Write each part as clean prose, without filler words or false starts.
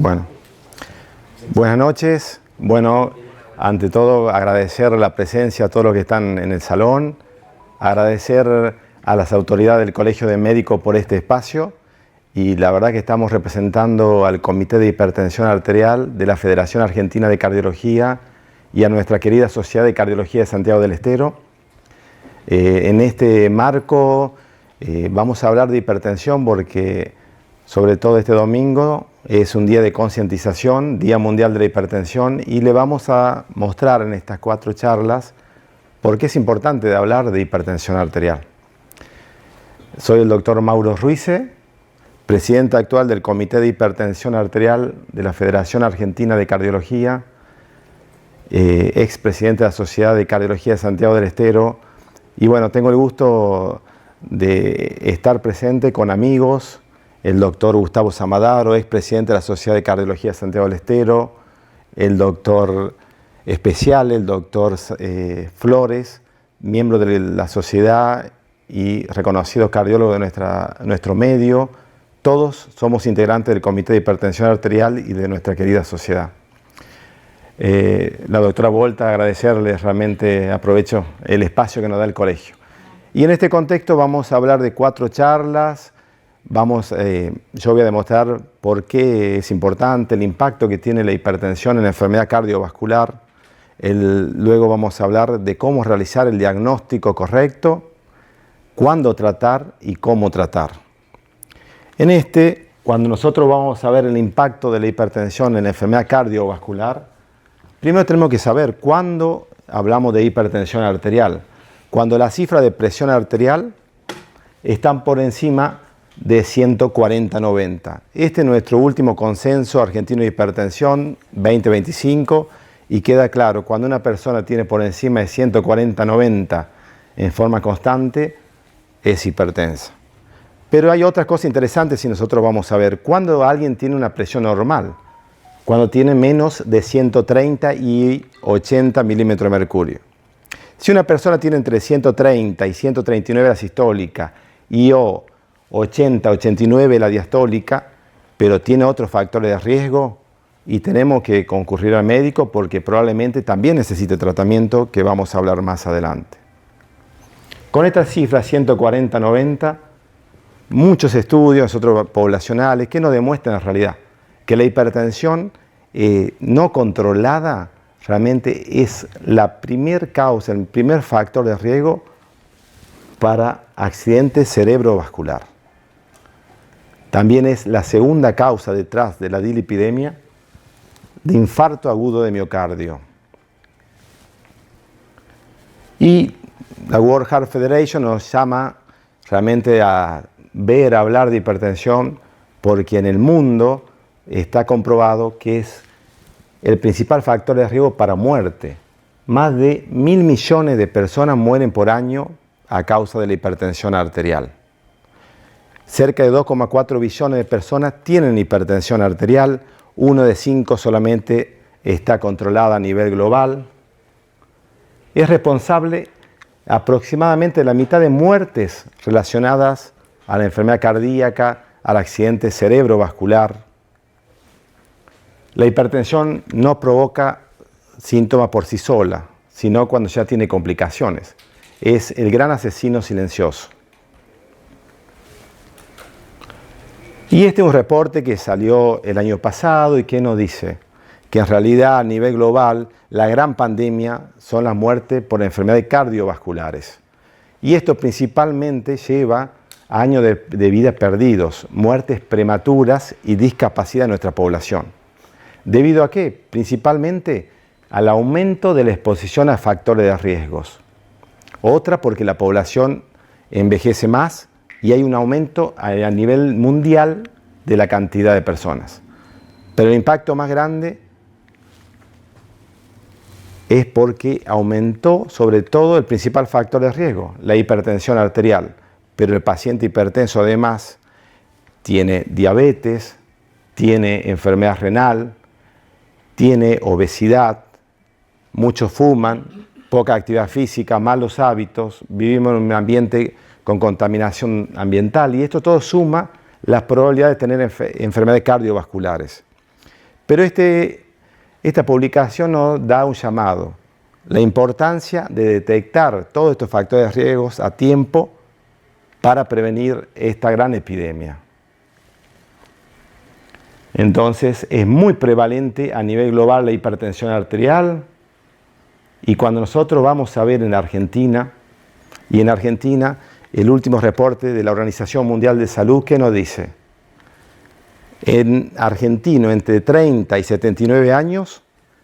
Bueno, buenas noches. Bueno, ante todo agradecer la presencia a todos los que están en el salón, agradecer a las autoridades del Colegio de Médicos por este espacio y la verdad que estamos representando al Comité de Hipertensión Arterial de la Federación Argentina de Cardiología y a nuestra querida Sociedad de Cardiología de Santiago del Estero. En este marco vamos a hablar de hipertensión porque sobre todo este domingo es un día de concientización, Día Mundial de la Hipertensión, y le vamos a mostrar en estas 4 charlas por qué es importante hablar de hipertensión arterial. Soy el doctor Mauro Ruize, presidente actual del Comité de Hipertensión Arterial de la Federación Argentina de Cardiología, expresidente de la Sociedad de Cardiología de Santiago del Estero, y bueno, tengo el gusto de estar presente con amigos, el doctor Gustavo Samadaro, expresidente de la Sociedad de Cardiología de Santiago del Estero, el doctor especial, el doctor Flores, miembro de la sociedad y reconocido cardiólogo de nuestro medio. Todos somos integrantes del Comité de Hipertensión Arterial y de nuestra querida sociedad. La doctora Volta, agradecerles, realmente aprovecho el espacio que nos da el colegio. Y en este contexto vamos a hablar de 4 charlas. Yo voy a demostrar por qué es importante el impacto que tiene la hipertensión en la enfermedad cardiovascular. Luego vamos a hablar de cómo realizar el diagnóstico correcto, cuándo tratar y cómo tratar. Cuando nosotros vamos a ver el impacto de la hipertensión en la enfermedad cardiovascular, primero tenemos que saber cuándo hablamos de hipertensión arterial. Cuando las cifras de presión arterial están por encima de 140/90. Este es nuestro último consenso argentino de hipertensión 2025 y queda claro, cuando una persona tiene por encima de 140/90 en forma constante, es hipertensa. Pero hay otras cosas interesantes si nosotros vamos a ver. Cuando alguien tiene una presión normal, cuando tiene menos de 130 y 80 milímetros de mercurio. Si una persona tiene entre 130 y 139 la sistólica y 80, 89 la diastólica, pero tiene otros factores de riesgo y tenemos que concurrir al médico porque probablemente también necesite tratamiento que vamos a hablar más adelante. Con estas cifras 140/90, muchos estudios, otros poblacionales, que nos demuestran en realidad que la hipertensión no controlada realmente es la primer causa, el primer factor de riesgo para accidente cerebrovascular. También es la segunda causa detrás de la dislipidemia de infarto agudo de miocardio. Y la World Heart Federation nos llama realmente a hablar de hipertensión porque en el mundo está comprobado que es el principal factor de riesgo para muerte. Más de 1.000 millones de personas mueren por año a causa de la hipertensión arterial. Cerca de 2,4 billones de personas tienen hipertensión arterial, 1 de 5 solamente está controlada a nivel global. Es responsable aproximadamente de la mitad de muertes relacionadas a la enfermedad cardíaca, al accidente cerebrovascular. La hipertensión no provoca síntomas por sí sola, sino cuando ya tiene complicaciones. Es el gran asesino silencioso. Y este es un reporte que salió el año pasado y que nos dice que en realidad a nivel global la gran pandemia son las muertes por enfermedades cardiovasculares. Y esto principalmente lleva a años de vida perdidos, muertes prematuras y discapacidad de nuestra población. ¿Debido a qué? Principalmente al aumento de la exposición a factores de riesgos. Otra porque la población envejece más y hay un aumento a nivel mundial de la cantidad de personas. Pero el impacto más grande es porque aumentó sobre todo el principal factor de riesgo, la hipertensión arterial. Pero el paciente hipertenso además tiene diabetes, tiene enfermedad renal, tiene obesidad, muchos fuman, poca actividad física, malos hábitos, vivimos en un ambiente con contaminación ambiental y esto todo suma las probabilidades de tener enfermedades cardiovasculares. Pero esta publicación nos da un llamado, la importancia de detectar todos estos factores de riesgo a tiempo para prevenir esta gran epidemia. Entonces, es muy prevalente a nivel global la hipertensión arterial, y cuando nosotros vamos a ver en Argentina, el último reporte de la Organización Mundial de Salud, ¿qué nos dice? En argentinos entre 30 y 79 años,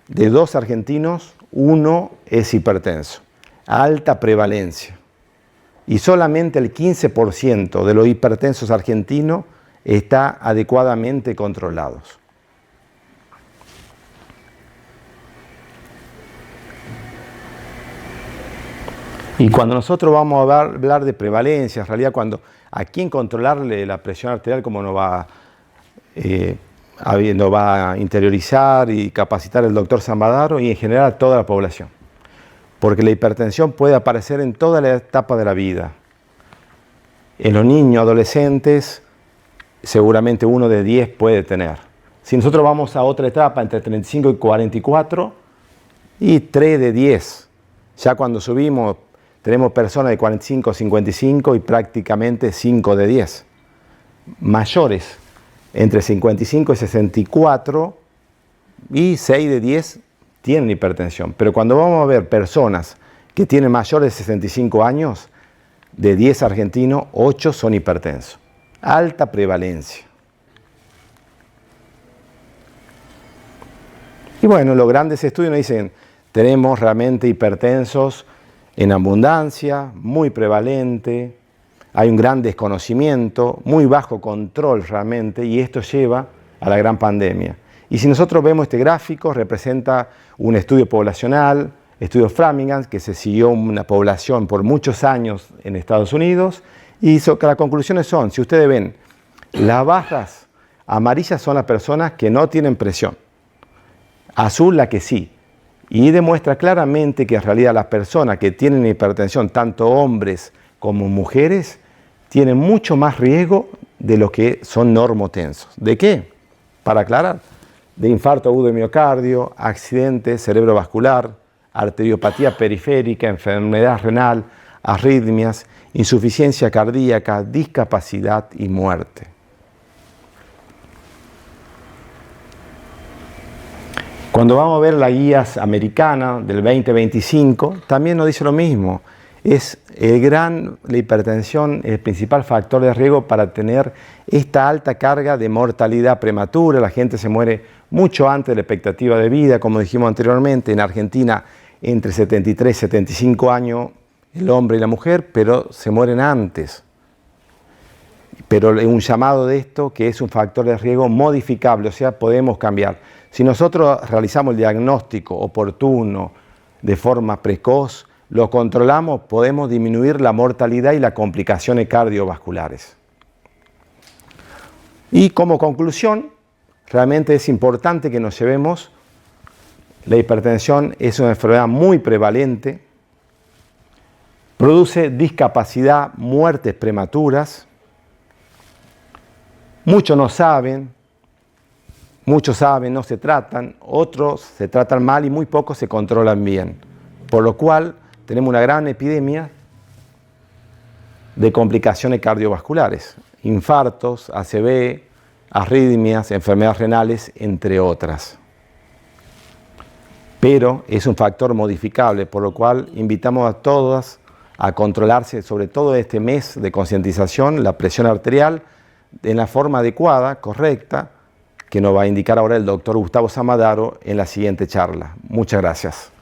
de 2 argentinos, 1 es hipertenso. Alta prevalencia. Y solamente el 15% de los hipertensos argentinos está adecuadamente controlados. Y cuando nosotros vamos a hablar de prevalencia, en realidad a quién controlarle la presión arterial, cómo nos va a interiorizar y capacitar el doctor Zambadaro y en general a toda la población. Porque la hipertensión puede aparecer en toda la etapa de la vida. En los niños, adolescentes, seguramente 1 de 10 puede tener. Si nosotros vamos a otra etapa, entre 35 y 44, y 3 de 10. Ya cuando subimos, tenemos personas de 45 a 55 y prácticamente 5 de 10. Mayores, entre 55 y 64, y 6 de 10 tienen hipertensión. Pero cuando vamos a ver personas que tienen mayores de 65 años, de 10 argentinos, 8 son hipertensos. Alta prevalencia. Y bueno, los grandes estudios nos dicen, tenemos realmente hipertensos en abundancia, muy prevalente, hay un gran desconocimiento, muy bajo control realmente, y esto lleva a la gran pandemia. Y si nosotros vemos este gráfico, representa un estudio poblacional, estudio Framingham, que se siguió una población por muchos años en Estados Unidos, y las conclusiones son, si ustedes ven, las barras amarillas son las personas que no tienen presión, azul la que sí, y demuestra claramente que en realidad las personas que tienen hipertensión, tanto hombres como mujeres, tienen mucho más riesgo de los que son normotensos. ¿De qué? Para aclarar, de infarto agudo de miocardio, accidente cerebrovascular, arteriopatía periférica, enfermedad renal, arritmias, insuficiencia cardíaca, discapacidad y muerte. Cuando vamos a ver la guía americana del 2025, también nos dice lo mismo. La hipertensión es el principal factor de riesgo para tener esta alta carga de mortalidad prematura. La gente se muere mucho antes de la expectativa de vida, como dijimos anteriormente. En Argentina, entre 73 y 75 años, el hombre y la mujer, pero se mueren antes. Pero es un llamado de esto que es un factor de riesgo modificable, o sea, podemos cambiar. Si nosotros realizamos el diagnóstico oportuno, de forma precoz, lo controlamos, podemos disminuir la mortalidad y las complicaciones cardiovasculares. Y como conclusión, realmente es importante que nos llevemos, la hipertensión es una enfermedad muy prevalente, produce discapacidad, muertes prematuras. Muchos no saben, muchos saben, no se tratan, otros se tratan mal y muy pocos se controlan bien. Por lo cual tenemos una gran epidemia de complicaciones cardiovasculares, infartos, ACV, arritmias, enfermedades renales, entre otras. Pero es un factor modificable, por lo cual invitamos a todas a controlarse, sobre todo este mes de concientización, la presión arterial, en la forma adecuada, correcta, que nos va a indicar ahora el doctor Gustavo Zambadaro en la siguiente charla. Muchas gracias.